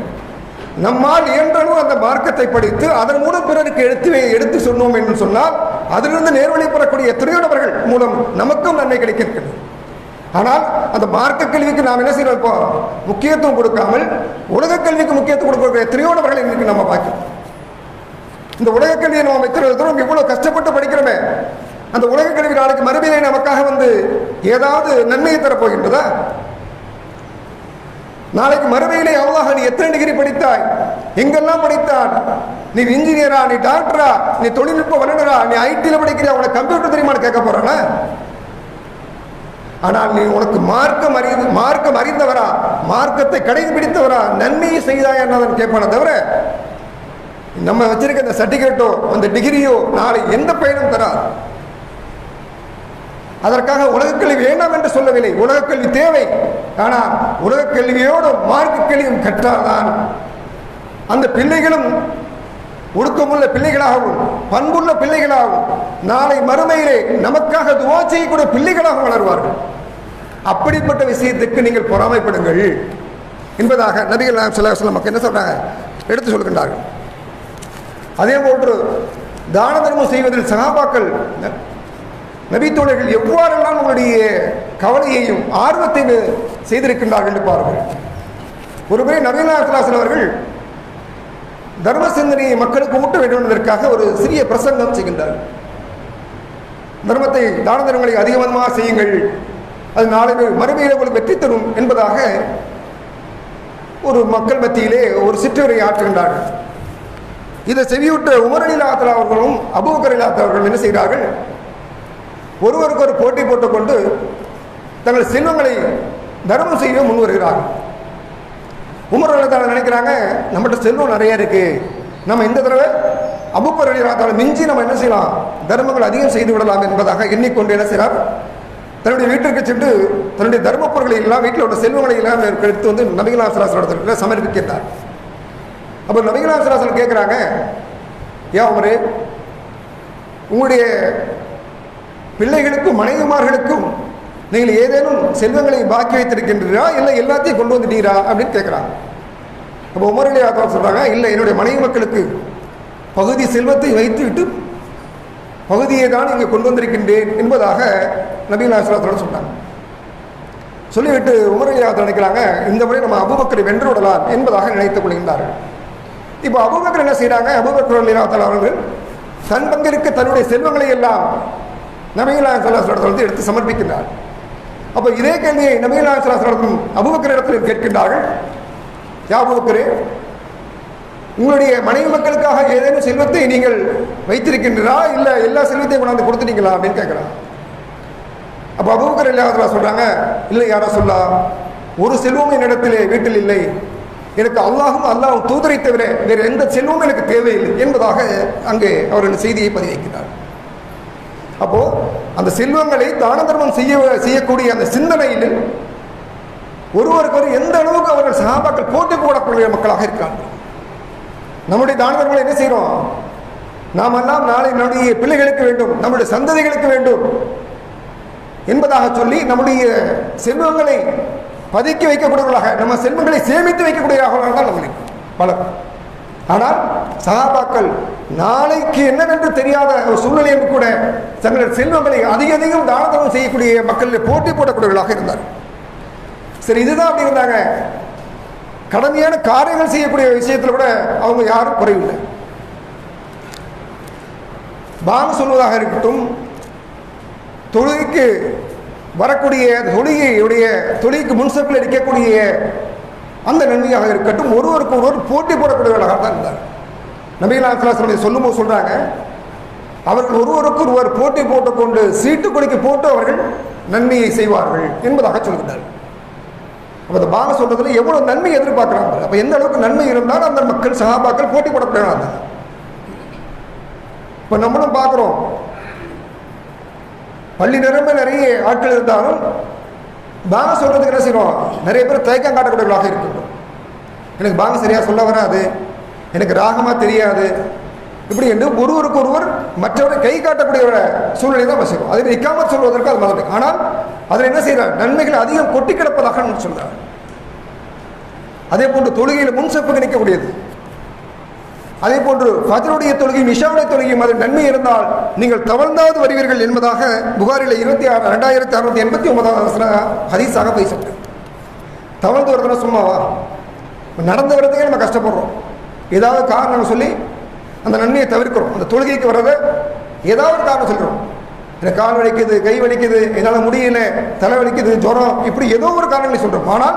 நம்மால் இயன்றளவு அந்த மார்க்கத்தை படித்து அதன் மூலம் பிறருக்கு எடுத்து சொன்னோம் என்று சொன்னால் அதிலிருந்து நேர்வழி பெறக்கூடிய எத்தனையோ நபர்கள் மூலம் நமக்கும் நன்மை கிடைக்கிறது. ஆனால் அந்த மார்க்க கல்விக்கு நாம் என்ன செய்யறோம், இப்போ முக்கியத்துவம் கொடுக்காமல் உலக கல்விக்கு முக்கியத்துவம் கொடுக்கிற எத்தனையோ நபர்கள் இன்னைக்கு நம்ம பார்க்கிறோம். இந்த உலக கல்வியை நம்ம வைத்திருக்கிறோம், இவ்வளவு கஷ்டப்பட்டு படிக்கிறோமே, அந்த உலக கல்வி நாளைக்கு மறுமையிலே நமக்காக வந்து ஏதாவது நன்மையை தரப்போகின்றதா? நாளைக்கு மறுமையிலே அல்லாஹ் நீ எத்தனை டிகிரி படித்தாய், எங்கெல்லாம் படித்தாய், நீ இன்ஜினியரா, நீ டாக்டரா, நீ தொழில்நுட்ப வல்லுநரா, நீ ஐடில படிக்கிறியா, உனக்கு கம்ப்யூட்டர் தெரியுமான்னு கேட்க போறானா? ஆனால் நீ உனக்கு மார்க்கம் அறிந்தவரா, மார்க்கத்தை கடைபிடித்தவரா, நன்மையை செய்தாயா என்னதான் கேட்பான தவிர நம்ம வச்சிருக்க அந்த சர்டிபிகேட்டோ அந்த டிகிரியோ நாளை எந்த பயனும் தராது. அதற்காக உலக கல்வி வேண்டாம் என்று சொல்லவில்லை, உலக கல்வி தேவை. ஆனால் உலக கல்வியோடு மார்க்க கல்வியும் கற்றால்தான் அந்த பிள்ளைகளும் ஒழுக்கமுள்ள பிள்ளைகளாகவும் பண்புள்ள பிள்ளைகளாகவும் நாளை மறுமையிலே நமக்காக துஆ செய்யக்கூடிய பிள்ளைகளாக வளர்வார்கள். அப்படிப்பட்ட விஷயத்துக்கு நீங்கள் பொறாமைப்படுங்கள் என்பதாக நபிகள் நாயகம் ஸல்லல்லாஹு அலைஹி வஸல்லம் என்ன சொல்றாங்க, எடுத்து சொல்கின்றார்கள். அதே போன்று தான தர்மம் செய்வதில் சஹாபாக்கள் நபித்தோழர்கள் எவ்வாறெல்லாம் உங்களுடைய கவலையையும் ஆர்வத்தையும் செய்திருக்கின்றார்கள் என்று பாருங்கள். ஒருமுறை நபிகள் நாயகம் ஸல்லல்லாஹு அலைஹி வஸல்லம் அவர்கள் தர்ம சிந்தனையை மக்களுக்கு ஊட்ட வேண்டும் என்பதற்காக ஒரு சிறிய பிரசங்கம் செய்கின்றார். தர்மத்தை தான தர்மங்களை அதிகமாக செய்யுங்கள், அது நாளை மறுமையிலே உங்களுக்கு வெற்றி தரும் என்பதாக ஒரு மக்கள் மத்தியிலே ஒரு சிற்றுரை ஆற்றுகின்றார்கள். இதை செவியுற்ற உமர் ரலியல்லாஹு அன்ஹு அவர்களும் அபூபக்கர் ரலியல்லாஹு அன்ஹு அவர்களும் என்ன செய்கிறார்கள், ஒருவருக்கு ஒரு போட்டி போட்டுக்கொண்டு தங்கள் செல்வங்களை தர்மம் செய்ய முன் வருகிறார்கள். உமர் ரலியல்லாஹு அன்ஹு நினைக்கிறாங்க, நம்மகிட்ட செல்வம் நிறைய இருக்கு, நம்ம இந்த தடவை அபூபக்கர் ரலியல்லாஹு அன்ஹு மிஞ்சி நம்ம என்ன செய்யலாம், தர்மங்கள் அதிகம் செய்து விடலாம் என்பதாக எண்ணிக்கொண்டு என்ன செய்கிறார், தன்னுடைய வீட்டிற்கு சென்று தன்னுடைய தர்ம பொருட்களை எல்லாம் வீட்டில் உள்ள செல்வங்களை எல்லாம் எடுத்து வந்து நபிகள் நாயகம் ஸல்லல்லாஹு அலைஹி வஸல்லம் சமர்ப்பிக்கிறார். அப்போ நபிகள் நாயகம் ஸல்லல்லாஹு அலைஹி வஸல்லம் கேட்குறாங்க, ஏன் உமரே, உங்களுடைய பிள்ளைகளுக்கும் மனைவிமார்களுக்கும் நீங்கள் ஏதேனும் செல்வங்களை பாக்கி வைத்திருக்கின்றீரா, இல்லை எல்லாத்தையும் கொண்டு வந்துட்டீரா அப்படின்னு கேட்குறாங்க. அப்போ உமர் ரலியல்லாஹு அன்ஹு சொல்கிறாங்க, இல்லை, என்னுடைய மனைவி மக்களுக்கு பகுதி செல்வத்தை வைத்துவிட்டு பகுதியை தான் இங்கே கொண்டு வந்திருக்கின்றேன் என்பதாக நபிகள் நாயகம் ஸல்லல்லாஹு அலைஹி வஸல்லம் சொன்னாங்க. சொல்லிவிட்டு உமர் ரலியல்லாஹு அன்ஹு நினைக்கிறாங்க, இந்த முறை நம்ம அபூபக்கரை வென்று விடலாம் என்பதாக நினைத்துக் கொள்கின்றார்கள். இப்போ அபூபக்கர் என்ன செய்கிறாங்க, அபூபக்கர் ரலியல்லாஹு அன்ஹு அவர்கள் தன் பங்கிற்கு தன்னுடைய செல்வங்களை எல்லாம் நபிகள் நாயகம் ஸல்லல்லாஹு அலைஹி வஸல்லம் எடுத்து சமர்ப்பிக்கின்றார். அப்போ இதே கேள்வியை நபிகள் நாயகம் ஸல்லல்லாஹு அலைஹி வஸல்லம் அபூபக்கர் இடத்தில் கேட்கின்றார்கள். யாபூக்கரே, உங்களுடைய மனைவி மக்களுக்காக ஏதேனும் செல்வத்தை நீங்கள் வைத்திருக்கின்றா, இல்லை எல்லா செல்வத்தையும் கொண்டாந்து கொடுத்துட்டீங்களா அப்படின்னு கேட்குறான். அப்போ அபூபக்கர் ரலியல்லாஹு சொல்கிறாங்க, இல்லை யாரா சொல்லா, ஒரு செல்வமும் என்னிடத்திலே வீட்டில் இல்லை, எனக்கு அல்லாஹும் தூதரை தவிர வேறு எந்த செல்வமும் எனக்கு தேவையில்லை என்பதாக அங்கே அவர்கள் செய்தியை பதிவைக்கிறார். அப்போ அந்த செல்வங்களை தான தர்மம் செய்யக்கூடிய அந்த சிந்தனையில் ஒருவருக்கு எந்த அளவுக்கு அவர்கள் சஹாபாக்கள் போட்டி போடக்கூடிய மக்களாக இருக்காங்க. நம்முடைய தான தர்மங்களை என்ன செய்கிறோம்? நாம் எல்லாம் நாளை நம்முடைய பிள்ளைகளுக்கு வேண்டும், நம்முடைய சந்ததிகளுக்கு வேண்டும் என்பதாக சொல்லி நம்முடைய செல்வங்களை பதுக்கி வைக்கக்கூடியவர்களாக, நம்ம செல்வங்களை சேமித்து வைக்கக்கூடியவர்களாக தான் நம்மளுக்கு பலர். ஆனால் சஹாபாக்கள் நாளைக்கு என்னவென்று தெரியாத ஒரு சூழ்நிலையும் கூட தங்களுடைய செல்வங்களை அதிகம் தான தர்மம் செய்யக்கூடிய மக்களில் போட்டி போடக்கூடியவர்களாக இருந்தார். சரி, இதுதான் அப்படி இருந்தாங்க. கடமையான காரியங்கள் செய்யக்கூடிய விஷயத்தில் கூட அவங்க யாரும் குறைவில்லை. பாங்கு சொல்வதாக இருக்கட்டும், தொழுகைக்கு வரக்கூடிய தொழுகைக்கு முன்சப்பில் இருக்கக்கூடிய அந்த நன்மையாக இருக்கட்டும், ஒருவருக்கு ஒருவர் போட்டி போடக்கூடியவர்களாக தான் இருந்தார். நபிகள் நாயகம் ஸல்லல்லாஹு அலைஹி வஸல்லம் சொல்லும்போது சொல்றாங்க, அவர்கள் ஒருவருக்கு ஒருவர் போட்டி போட்டுக்கொண்டு சீட்டு குலுக்கி போட்டு அவர்கள் நன்மையை செய்வார்கள் என்பதாக சொல்கிறார். அப்போ அந்த பாங்க சொல்றதுல எவ்வளவு நன்மை எதிர்பார்க்கிறாங்க. அப்போ எந்த அளவுக்கு நன்மை இருந்தாலும் அந்த மக்கள் சஹாபாக்கள் போட்டி போடக்கூடியவர்களாக. இப்போ நம்மளும் பார்க்குறோம், பள்ளி நிரம்ப நிறைய ஆட்கள் இருந்தாலும் பாங்க சொல்றதுக்கு என்ன செய்யணும், நிறைய பேர் தயக்கம் காட்டக்கூடியவர்களாக இருக்கட்டும். எனக்கு பாங்க சரியா சொல்ல வராது, எனக்கு ராகமா தெரியாது, இப்படி என்று ஒருவருக்கு ஒருவர் மற்றவரை கை காட்டக்கூடிய சூழ்நிலை தான் வசிக்கும். அதில் இக்காமத் சொல்வதற்கு அது மாதிரி. ஆனால் அதில் என்ன செய்யறார், நன்மைகள் அதிகம் கொட்டி கிடப்பதாக சொல்றார். அதே போன்று தொழுகையில் முன்சப்புக்கு நிற்கக்கூடியது, அதே போன்று ஃபஜ்ருடைய தொழுகையும் இஷாவுடைய தொழுகையும் அதில் நன்மை இருந்தால் நீங்கள் தவழ்ந்தாவது வருவீர்கள் என்பதாக புகாரில் 2689 ஹதீஸாக பேசப்பட்டது. தவழ்ந்து வருதுன்னா சும்மாவா? நடந்து வர்றதுக்கே நம்ம கஷ்டப்படுறோம். ஏதாவது காரணம் சொல்லி அந்த நன்மையை தவிர்க்கிறோம். அந்த தொழுகைக்கு வர்றதை ஏதாவது ஒரு காரணம் சொல்கிறோம். எனக்கு கால் வலிக்குது, கை வலிக்குது, என்னால் முடியல, தலை வலிக்குது, ஜுரம், இப்படி ஏதோ ஒரு காரணங்களை சொல்கிறோம். ஆனால்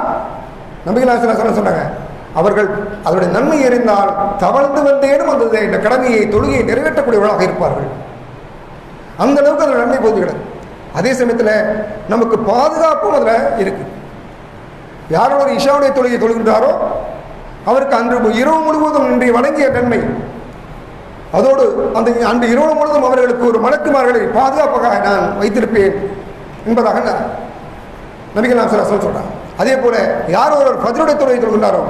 நபிகள் நாயகம் ஸல்லல்லாஹு அலைஹி வஸல்லம் சொன்னாங்க, அவர்கள் அதனுடைய நன்மை எறிந்தால் தவழ்ந்து வந்தேனும் அந்த இந்த கடமையை தொழுகையை நிறைவேற்றக்கூடியவர்களாக இருப்பார்கள். அந்த அளவுக்கு அதில் நன்மை போதுகிறது. அதே சமயத்தில் நமக்கு பாதுகாப்பும் அதில் இருக்கு. யாரோட ஒரு இஷாவுடைய தொழுகை தொழுகின்றாரோ அவருக்கு அன்று இரவு முழுவதும் இன்றைய வணங்கிய நன்மை, அதோடு அந்த அன்று இரவு முழுவதும் அவர்களுக்கு ஒரு மலக்குமார்களை பாதுகாப்பாக நான் வைத்திருப்பேன் என்பதாக நபிகள் நாயகம் ஸல்லல்லாஹு அலைஹி வஸல்லம் சொல்றாங்க. அதே போல யார் ஒரு ஃபஜ்ருடைய தொழுகை தொழுகின்றாரோ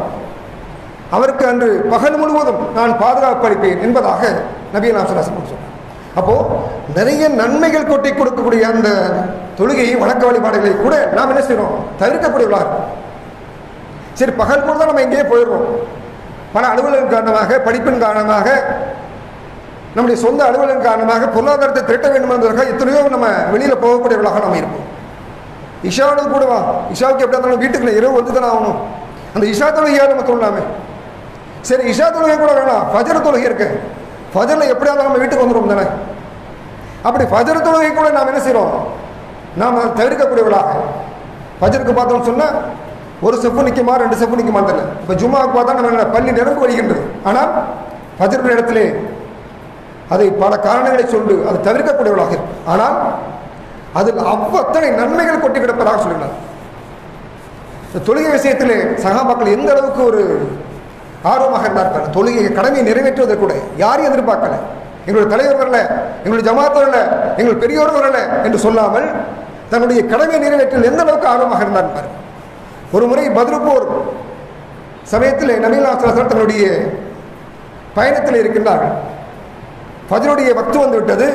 அவருக்கு அன்று பகல் முழுவதும் நான் பாதுகாப்பு அளிப்பேன் என்பதாக நபிகள் நாயகம் ஸல்லல்லாஹு அலைஹி வஸல்லம் சொல்றாங்க. அப்போ நிறைய நன்மைகள் கொட்டி கொடுக்கக்கூடிய அந்த தொழுகை வணக்க வழிபாடுகளை கூட நாம் என்ன செய்யறோம், தவிர்க்கக்கூடியவர்களாக இருக்கும். சரி, பகல் பொழுது நம்ம எங்கேயே போயிடுறோம். பல அலுவலகம் காரணமாக, படிப்பின் காரணமாக, நம்முடைய சொந்த அலுவலகம் காரணமாக பொருளாதாரத்தை திரட்ட வேண்டும் என்பதற்காக எத்தனையோ நம்ம வெளியில் போகக்கூடியவர்களாக நம்ம இருப்போம். இஷாவுக்கு கூடவா, இஷாவுக்கு எப்படி இருந்தாலும் வீட்டுக்குள்ள இரவு வந்து தானே ஆகணும். அந்த இஷா தொழுகையாக நம்ம தொழலாமே. சரி, இஷா தொழுகை கூட வேணாம், ஃபஜர் தொழுகை இருக்கு. ஃபஜரில் எப்படியா இருந்தாலும் நம்ம வீட்டுக்கு வந்துடும் தானே. அப்படி ஃபஜர் தொழுகை கூட நாம் என்ன செய்கிறோம், நாம் தவிர்க்கக்கூடியவர்களாக. ஃபஜருக்கு பார்த்தோம்னு சொன்னால் ஒரு செப்பு நிற்குமா, 2 செப்பு நிற்குமா தெரியல. இப்போ ஜும்மாவுக்கு பார்த்தா நம்ம பள்ளி நிரம்பு வருகின்றது. ஆனால் ஃபஜர் இடத்திலே அதை பல காரணங்களை சொல்லி அதை தவிர்க்கக்கூடியவர்களாக இருக்கும். ஆனால் அதில் அத்தனை நன்மைகள் கொட்டி கிடப்பதாக சொல்லினார். இந்த தொழுகை விஷயத்திலே சஹாபாக்கள் எந்த அளவுக்கு ஒரு ஆர்வமாக இருந்தார்கள். தொழுகை கடமையை நிறைவேற்றுவதை கூட யாரையும் எதிர்பார்க்கல. எங்களுடைய தலைவர் வரல, எங்களுடைய ஜமாத் வரல, எங்கள் பெரியோர் வரல என்று சொல்லாமல் தன்னுடைய கடமையை நிறைவேற்றில் எந்த அளவுக்கு ஆர்வமாக இருந்தார். ஒரு முறை பத்ர் போர் சமயத்தில் நபிகள் நாயகம் ஸல்லல்லாஹு அலைஹி வஸல்லம் தன்னுடைய பயணத்தில் இருக்கின்றார்கள். ஃபஜ்ருடைய வக்து வந்து விட்டது.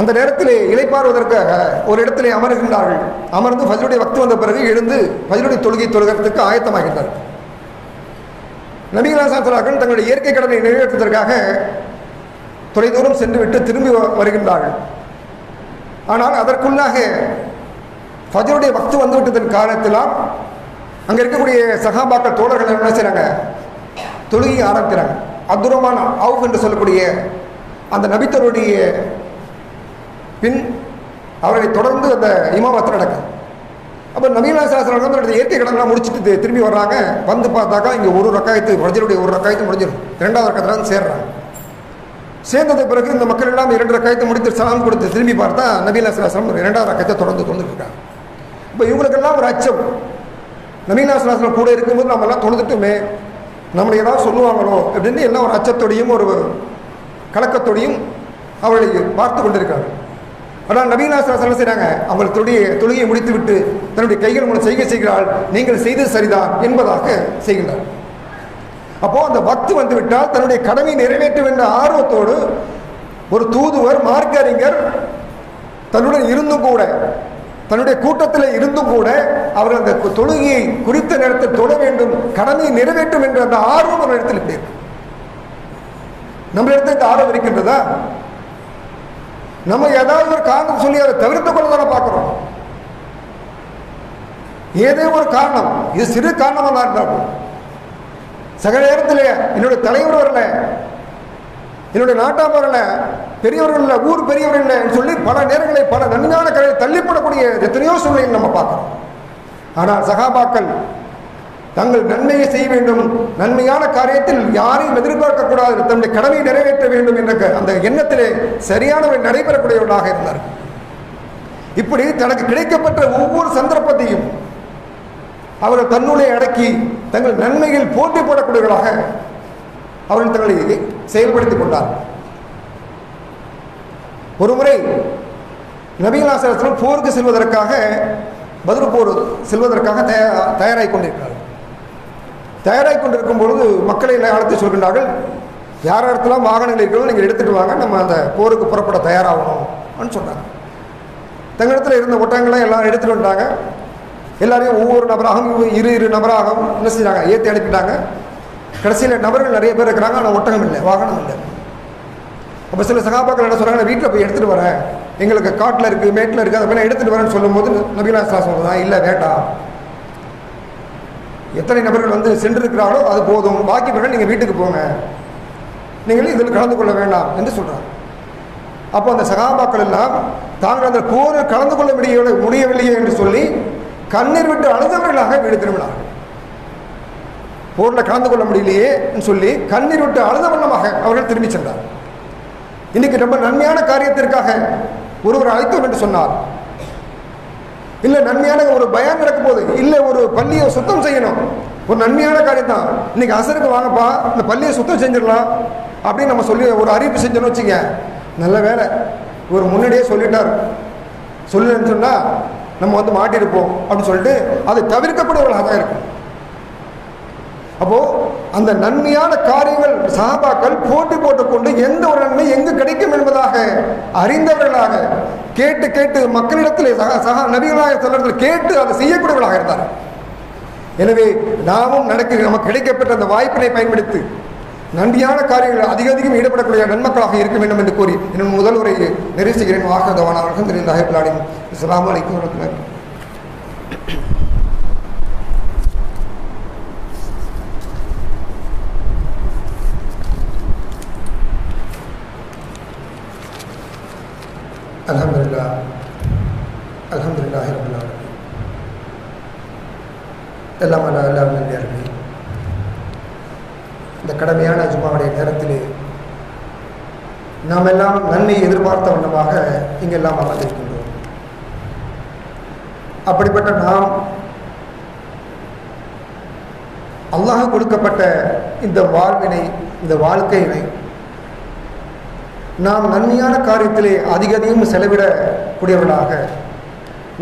அந்த நேரத்தில் இளைப்பாறுவதற்காக ஒரு இடத்திலே அமர்கின்றார்கள். அமர்ந்து ஃபஜ்ருடைய வக்து வந்த பிறகு எழுந்து ஃபஜ்ருடைய தொழுகை தொழுகிறதுக்கு ஆயத்தமாகின்றார்கள். நபிகள் நாயகம் ஸல்லல்லாஹு அலைஹி வஸல்லம் தங்களுடைய இயற்கை கடனை நிறைவேற்றுவதற்காக தொலைதூரம் சென்று விட்டு திரும்பி வருகின்றார்கள். ஆனால் அதற்குள்ளாக ஃபஜ்ருடைய வக்து வந்து விட்டதன் காரணத்தினால் அங்கே இருக்கக்கூடிய சஹாபாக்கள் தோழர்கள் என்ன செய்கிறாங்க, தொழுகையை ஆரம்பிக்கிறாங்க. அப்துர்ரஹ்மான் அவுஃப் என்று சொல்லக்கூடிய அந்த நபித்தருடைய பின் அவர்களை தொடர்ந்து அந்த இமாமத் நடக்கும். அப்போ நபீனா சாஸ்திரம் இயற்கை கடன்லாம் முடிச்சுட்டு திரும்பி வர்றாங்க. வந்து பார்த்தாக்கா இங்கே ஒரு ரக்காயத்து ஃபஜ்ருடைய ஒரு ரக்காயத்து முடிஞ்சிடும். 2வது ரக்காயத்தில் வந்து சேர்றாங்க. சேர்ந்ததுக்கு பிறகு இந்த மக்கள் எல்லாம் 2 ரக்காயத்தை முடித்து சலாம் கொடுத்து திரும்பி பார்த்தா நபீனா சாஸ்திரம் 2வது ரக்காயத்தை தொடர்ந்து இருக்காங்க. இப்போ இவங்களுக்கெல்லாம் ஒரு அச்சம், நபீனா சாஸ்திரம் கூட இருக்கும்போது நம்ம எல்லாம் தொழுதுட்டுமே, நம்மளை ஏதாவது சொல்லுவாங்களோ அப்படின்னு எல்லாம் ஒரு அச்சத்தோடையும் ஒரு கலக்கத்தோடையும் அவர்களை பார்த்து கொண்டிருக்காங்க. ஆனால் நபீனா சாஸ்திரம் செய்கிறாங்க, அவங்கள் தொழுகையை முடித்து விட்டு தன்னுடைய கைகள் மூலம் செய்கிறாள், நீங்கள் செய்தது சரிதான் என்பதாக செய்கின்றார். அப்போது அந்த வக்து வந்துவிட்டால் தன்னுடைய கடமையை நிறைவேற்ற வேண்டிய ஆர்வத்தோடு ஒரு தூதுவர் மார்க்க அறிஞர் தன்னுடன் இருந்தும் கூட, தன்னுடைய கூட்டத்தில் இருந்தும் கூட அவர் அந்த தொழுகையை குறித்த நேரத்தில் தொழ வேண்டும், கடமையை நிறைவேற்றும் என்ற அந்த ஆர்வம் ஒரு இடத்தில் இப்படி இருக்கு. நம்மளிடத்தில் இந்த ஆர்வம் இருக்கின்றதா? நம்ம ஏதாவது ஒரு காரணம் சொல்லி அதை தவிர்த்து கொள்ள தானே பார்க்கிறோம். ஏதோ ஒரு காரணம், இது சிறு காரணமாக இருந்தாலும் சக நேரத்தில் என்னுடைய தலைவர் வரல, என்னுடைய நாட்டாம் வரல, பெரியவர்கள் இல்லை, ஊர் பெரியவர்கள் இல்லை சொல்லி பல நேரங்களை பல நன்மையான கரையை தள்ளிப்படக்கூடிய எத்தனையோ சூழ்நிலை நம்ம பார்க்கிறோம். ஆனால் சகாபாக்கள் தங்கள் நன்மையை செய்ய வேண்டும், நன்மையான காரியத்தில் யாரையும் எதிர்பார்க்கக்கூடாது, தன்னுடைய கடமையை நிறைவேற்ற வேண்டும் என்ற அந்த எண்ணத்திலே சரியானவை நடைபெறக்கூடியவர்களாக இருந்தார். இப்படி தனக்கு கிடைக்கப்பட்ட ஒவ்வொரு சந்தர்ப்பத்தையும் அவர்கள் தன்னுடைய அடக்கி தங்கள் நன்மையில் போட்டி போடக்கூடியவர்களாக அவர்கள் தங்களை செயல்படுத்திக் கொண்டார். ஒருமுறை நபிகள் நாயகம் போருக்கு செல்வதற்காக, பத்ர் போர் செல்வதற்காக தயாராகி கொண்டிருக்கிறார்கள். தயாராகி கொண்டிருக்கும் பொழுது மக்களை அழைத்து சொல்கின்றார்கள், யார் இடத்துலாம் வாகனங்கள் இருக்கிறதோ நீங்கள் எடுத்துகிட்டு வாங்க, நம்ம அந்த போருக்கு புறப்பட தயாராகணும் அப்படின்னு சொன்னாங்க. தங்களிடத்தில் இருந்த ஒட்டகங்களை எல்லாம் எடுத்துகிட்டு வந்தாங்க. எல்லாரையும் ஒவ்வொரு நபராகவும் இரு நபராகவும் என்ன செஞ்சாங்க, ஏற்றி அனுப்பிட்டாங்க. கடைசியில் நபர்கள் நிறைய பேர் இருக்கிறாங்க, ஆனால் ஒட்டகம் இல்லை, வாகனம் இல்லை. அப்போ சில சகாபாக்கள் என்ன சொல்கிறாங்க, வீட்டில் போய் எடுத்துகிட்டு வரேன், எங்களுக்கு காட்டில் இருக்குது, மேட்டில் இருக்குது, அதை மாதிரி எடுத்துகிட்டு வரேன்னு சொல்லும்போது நபிகள் நாயகம் சொல்லுதான், இல்லை வேண்டாம், எத்தனை நபர்கள் வந்து சென்றிருக்கிறாரோ அது போதும், பாக்கி பிறகு நீங்கள் வீட்டுக்கு போங்க, நீங்கள் இதில் கலந்து கொள்ள வேண்டாம் என்று சொல்கிறாங்க. அப்போ அந்த சகாபாக்கள் எல்லாம் தாங்கள் அந்த போரில் கலந்து கொள்ள முடியவில்லையே என்று சொல்லி கண்ணீர் விட்டு அழுதவர்களாக வீடு திரும்பினார்கள். போரில் கலந்து கொள்ள முடியலையே சொல்லி கண்ணீர் விட்டு அழுத வண்ணமாக அவர்கள் திரும்பி சென்றார். இன்னைக்கு ரொம்ப நன்மையான காரியத்திற்காக ஒருவர் அழைத்தோம் என்று சொன்னார், இல்லை நன்மையான ஒரு பயான் நடக்கும் போது, இல்லை ஒரு பள்ளியை சுத்தம் செய்யணும், ஒரு நன்மையான காரியம் தான், இன்னைக்கு அசருக்கு வாங்கப்பா இந்த பள்ளியை சுத்தம் செஞ்சிடலாம் அப்படின்னு நம்ம சொல்லி ஒரு அறிவிப்பு செஞ்சோன்னு வச்சுங்க, நல்ல வேலை ஒரு முன்னாடியே சொல்லிட்டார், சொல்லலன்னு சொன்னால் நம்ம வந்து மாட்டிருப்போம் அப்படின்னு சொல்லிட்டு அதை தவிர்க்கப்படுவர்களாக தான் இருக்கும். அப்போது அந்த நன்மையான காரியங்கள் சஹாபாக்கள் போட்டி போட்டுக்கொண்டு எந்த ஒரு நன்மை எங்கு கிடைக்கும் என்பதாக அறிந்தவர்களாக கேட்டு கேட்டு மக்களிடத்தில் நபிகளாக சிலர்கள் கேட்டு அதை செய்யக்கூடியவர்களாக இருந்தார். எனவே நாமும் நமக்கு கிடைக்கப்பட்ட அந்த வாய்ப்பினை பயன்படுத்தி நன்றியான காரியங்கள் அதிகம் ஈடுபடக்கூடிய நன்மக்களாக இருக்க வேண்டும் என்று கூறி என்னும் முதல் உரையை நிறைவு செய்கிறேன். வாகதவான அல்ஹம்துலில்லாஹி ரப்பில் ஆலமீன். அஸ்ஸலாமு அலைக்கும் வரஹ்மத்துல்லாஹி. அல்ஹம்துலில்லாஹ் அல்ஹம்துலில்லாஹி ரப்பில் ஆலமீன். எல்லாம் நல்ல இந்த கடமையான ஜும்மாவுடைய நேரத்திலே நாம் எல்லாம் நன்மையை எதிர்பார்த்த வண்ணமாக இங்கெல்லாம் அமர்ந்திருக்கின்றோம். அப்படிப்பட்ட நாம் அல்லாஹ் கொடுக்கப்பட்ட இந்த வாழ்வினை, இந்த வாழ்க்கையினை நாம் நன்மையான காரியத்திலே அதிகம் செலவிடக்கூடியவர்களாக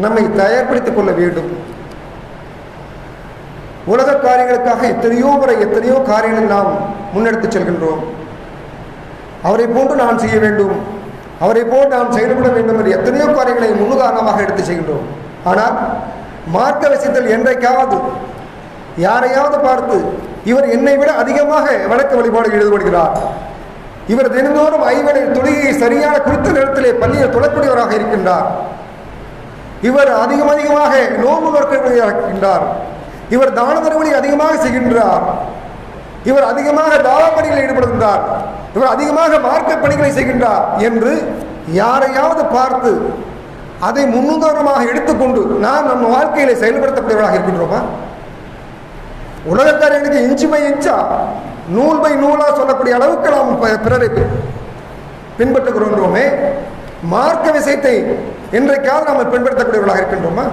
நம்மை தயார்படுத்திக் கொள்ள வேண்டும். உலக காரியங்களுக்காக எத்தனையோ காரியங்களை நாம் முன்னெடுத்து செல்கின்றோம். அவரை போன்று நான் செய்ய வேண்டும், அவரை போன்று நாம் செயல்பட வேண்டும் என்று எத்தனையோ காரியங்களை முன்னுதாரணமாக எடுத்து செய்கின்றோம். ஆனால் மார்க்க விஷயத்தில் என்றைக்காவது யாரையாவது பார்த்து இவர் என்னை விட அதிகமாக வணக்க வழிபாடு ஈடுபடுகிறார், இவர் தினந்தோறும் 5 தொழுகையை சரியான குறித்த நேரத்திலே பள்ளியில் தொழக்கூடியவராக இருக்கின்றார், இவர் அதிகமாக நோன்பு நோக்கின்றார், இவர் தான தர்மங்களை அதிகமாக செய்கின்றார், இவர் அதிகமாக தாவா பணிகளில் ஈடுபடுகின்றார், இவர் அதிகமாக மார்க்க பணிகளை செய்கின்றார் என்று யாரையாவது பார்த்து அதை முன்னுதாரணமாக எடுத்துக்கொண்டு நாம் நம்ம வாழ்க்கையில செயல்படுத்தக்கூடியவர்களாக இருக்கின்றோமா? உலகக்காரர்களுக்கு இன்ச்சு பை இன்ச்சா, நூல் பை நூலா சொல்லக்கூடிய அளவுக்கு நாம் பிறரை பின்பற்றுகிறோமே, மார்க்க விஷயத்தை என்றைக்காவது நாம் பின்பற்றக்கூடியவர்களாக இருக்கின்றோமா?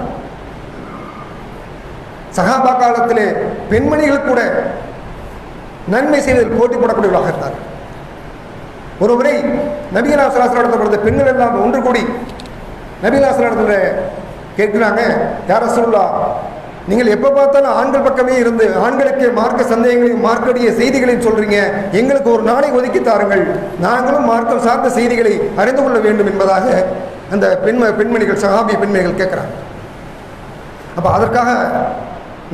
சஹாபா காலத்திலே பெண்மணிகள் கூட நன்மை செய்வதில் போட்டி போடக்கூடியவர்களாக இருந்தார். ஒரு முறை நபிகள் நடத்த பெண்கள் எல்லாம் ஒன்று கூடி நபிகள் நடத்த கேட்கிறாங்க, யார் ரசூலுல்லாஹ், நீங்கள் எப்போ பார்த்தாலும் ஆண்கள் பக்கமே இருந்து ஆண்களுக்கு மார்க்க சந்தேகங்களையும் மார்க்கடிய செய்திகளையும் சொல்றீங்க, எங்களுக்கு ஒரு நாளை ஒதுக்கி தாருங்கள், நாங்களும் மார்க்கம் சார்ந்த செய்திகளை அறிந்து கொள்ள வேண்டும் என்பதாக அந்த பெண்மணிகள் சஹாபிய பெண்மணிகள் கேட்குறாங்க. அப்போ அதற்காக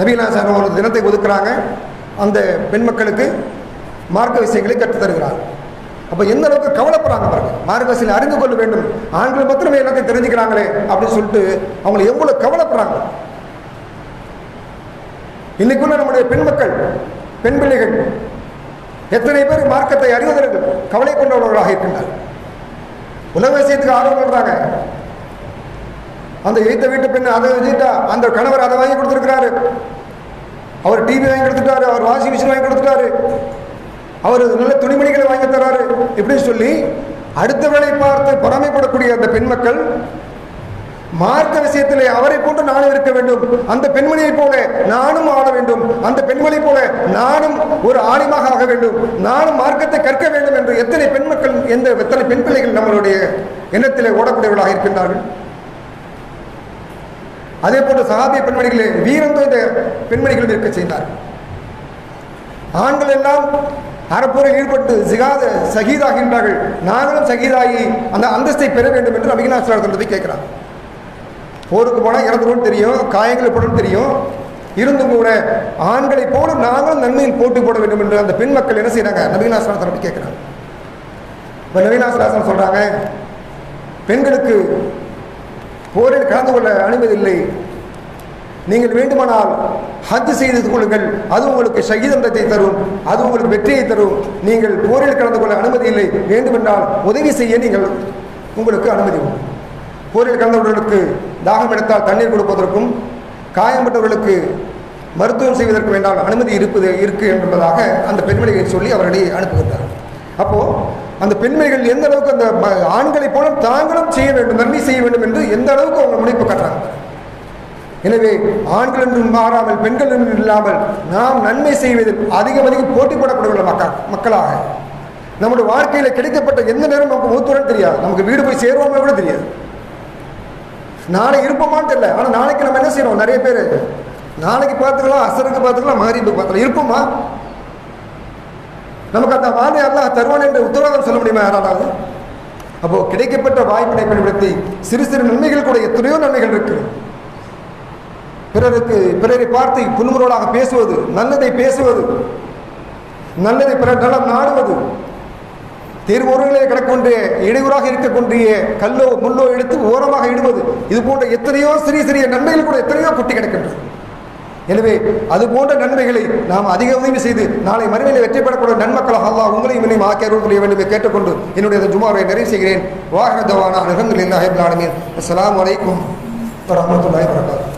நபிகள் ஒரு தினத்தை ஒதுக்குறாங்க, அந்த பெண் மக்களுக்கு மார்க்க விஷயங்களை கற்றுத்தருகிறார். அப்போ எந்த அளவுக்கு கவலைப்படுறாங்க பாருங்க, மார்க்க விஷயங்களை அறிந்து கொள்ள வேண்டும், ஆண்கள் மாத்திரமே எல்லாத்தையும் தெரிஞ்சுக்கிறாங்களே அப்படின்னு சொல்லிட்டு அவங்க எவ்வளவு கவலைப்படுறாங்க. இன்னைக்குள்ள நம்முடைய பெண் மக்கள், பெண் பிள்ளைகள் எத்தனை பேர் மார்க்கத்தை அறிவதற்கு கவலை கொண்டவர்களாக இருக்கின்றனர். உலக விஷயத்துக்கு ஆர்வம் கொள்றாங்க. அந்த எய்த்த வீட்டு பெண் அதை வச்சுட்டா, அந்த கணவர் அதை வாங்கி கொடுத்துருக்கிறாரு, அவர் டிவி வாங்கி கொடுத்துட்டாரு, அவர் வாஷிங் மிஷின் வாங்கி கொடுத்துட்டாரு, அவர் நல்ல துணிமணிகளை வாங்கி தராரு, இப்படின்னு சொல்லி அடுத்த வேலை பார்த்து பொறாமைப்படக்கூடிய அந்த பெண் மக்கள் மார்க்க விஷயத்திலே அவரை போன்று நானும் இருக்க வேண்டும், அந்த பெண்மணியை போல நானும் ஆள வேண்டும், அந்த பெண்மணி போல நானும் ஒரு ஆலிமாக ஆக வேண்டும், நானும் மார்க்கத்தை கற்க வேண்டும் என்று எத்தனை பெண் மக்கள், எத்தனை பெண் பிள்ளைகள் நம்மளுடைய எண்ணத்திலே ஓடக்கூடியவர்களாக இருக்கின்றார்கள். அதே போன்று சஹாபிய பெண்மணிகளே வீரம் இந்த பெண்மணிகளும் இருக்க செய்தார்கள். ஆண்கள் எல்லாம் அறப்போரில் ஈடுபட்டு சகீதாகின்றார்கள், நாங்களும் சகீதாகி அந்த அந்தஸ்தை பெற வேண்டும் என்று நபிகள் கேட்கிறார். போருக்கு போனால் இறந்துடும் தெரியும், காயங்களை போடும் தெரியும், இருந்தும் கூட ஆண்களை போல நாங்களும் நன்மையில் போட்டி போட வேண்டும் என்று அந்த பெண் மக்கள் என்ன செய்யறாங்க, நபிகள் கேட்கிறாங்க. இப்போ நபிகள் சொல்றாங்க, பெண்களுக்கு போரில் கலந்து கொள்ள அனுமதி இல்லை, நீங்கள் வேண்டுமானால் ஹஜ் செய்து கொள்ளுங்கள், அது உங்களுக்கு ஷஹீதத்தை தரும், அது உங்களுக்கு வெற்றியை தரும், நீங்கள் போரில் கலந்து கொள்ள அனுமதி இல்லை, வேண்டுமென்றால் உதவி செய்ய நீங்கள் உங்களுக்கு அனுமதி உண்டு. போரில் கலந்தவர்களுக்கு தாகம் எடுத்தால் தண்ணீர் கொடுப்பதற்கும் காயம்பட்டவர்களுக்கு மருத்துவம் செய்வதற்கு வேண்டால் அனுமதி இருக்கு என்பதாக அந்த பெண்மணிகளை சொல்லி அவர்களை அனுப்புகின்றார். அப்போ அந்த பெண்மணிகள் எந்த அளவுக்கு அந்த ஆண்களை போல தாங்களும் செய்ய வேண்டும், நன்மை செய்ய வேண்டும் என்று எந்த அளவுக்கு அவங்க முனைப்பு காட்டுறாங்க. எனவே ஆண்கள் என்றும் மாறாமல் பெண்கள் என்றும் இல்லாமல் நாம் நன்மை செய்வதில் அதிகம் போட்டி போடக்கூடிய மக்களாக நம்முடைய வாழ்க்கையில கிடைக்கப்பட்ட எந்த நேரம் நமக்கு மூத்துடன் தெரியாது, நமக்கு வீடு போய் சேருவோம்னு கூட தெரியாது, நாளை இருப்போமான்னு தெரியல. ஆனால் நாளைக்கு நம்ம என்ன செய்யணும், நிறைய பேர் நாளைக்கு பார்த்துக்கலாம், அசருக்கு பார்த்துக்கலாம், மகரிபுக்கு பார்த்துக்கலாம், இருப்போமா? நமக்கு அந்த வாழ்வை அல்லாஹ் தருவான் என்ற உத்தரவாதம் சொல்ல முடியுமா யாராவது? அப்போ கிடைக்கப்பட்ட வாய்ப்பினை பயன்படுத்தி சிறு சிறு நன்மைகள் கூட எத்தனையோ நன்மைகள் இருக்கு. பிறரை பார்த்து புன்முறுவலாக பேசுவது, நல்லதை பேசுவது, நல்லதை பிறர் நலம் நாடுவது, தேர்வோரங்களே கிடக்கொண்டே இடையூறாக இருக்கக்கூடிய கல்லோ முள்ளோ எடுத்து ஓரமாக இடுவது, இது போன்ற எத்தனையோ சிறிய நன்மைகள் கூட எத்தனையோ கொட்டி கிடக்கின்றது. எனவே அது போன்ற நன்மைகளை நாம் அதிக உதவி செய்து நாளை மறுமையிலே வெற்றி பெறக்கூடிய நன்மக்களாக அல்லாஹ் உங்களையும் என்னையும் ஆக்கி அருள் புரிய வேண்டும் என்று கேட்டுக்கொண்டு என்னுடைய ஜுமாவை நிறைவு செய்கிறேன். வாஹிர தவானா அல்ஹம்துலில்லாஹி ரப்பில் ஆலமீன். அஸ்ஸலாமு அலைக்கும் வரஹ்மத்துல்லாஹி வபரகாத்துஹு.